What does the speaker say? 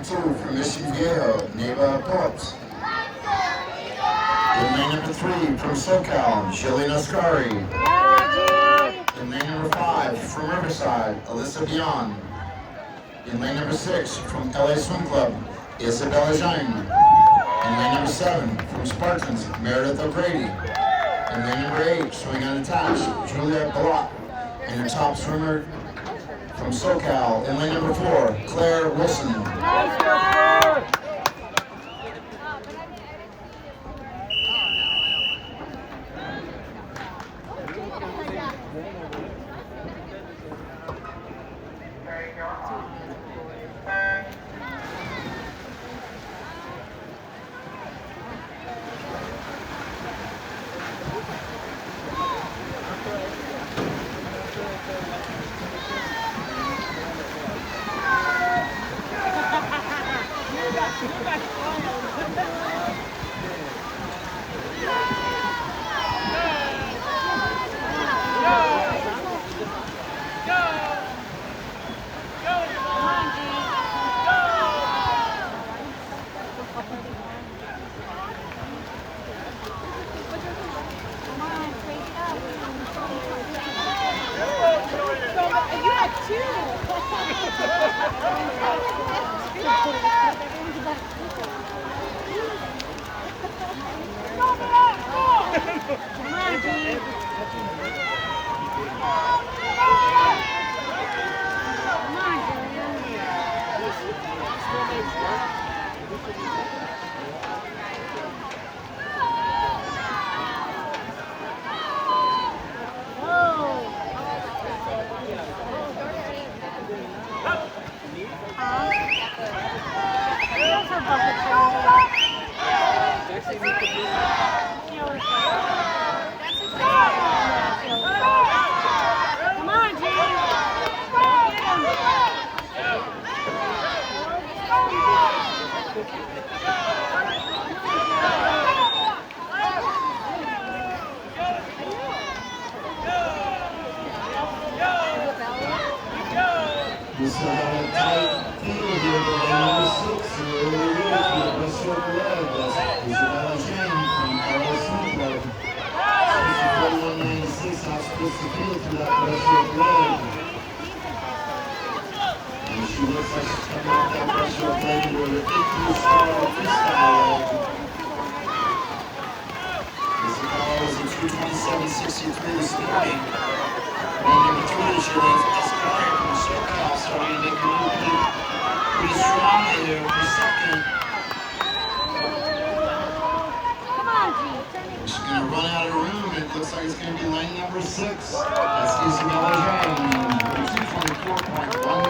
2 from Mission Viejo, Neva Phillips. In lane number 3 from SoCal, Jillian Ascari. In lane number 5 from Riverside, Alyssa Bion. In lane number 6 from LA Swim Club, Isabella Zhang. In lane number 7 from Spartans, Meredith O'Grady. In lane number 8, swing unattached, Julia Balot. And your top swimmer from SoCal, in lane number 4, Claire Wilson. This is on a tight field here, but lane number 6, early race with a breaststroke leg. That's Isabella Zhang from LA Swim Club. 41.96 outstrips the field through that breaststroke leg. And she looks like she's coming off that breaststroke leg into her 8-star freestyle leg. Isabella was in 2:27.63 this morning. Lane number 3 is Jillian Ascari from SoCal, starting to make a move pretty strongly there for second. She's going to run out of room, and it looks like it's going to be lane number 6. That's Isabella Zhang, 2:24.1.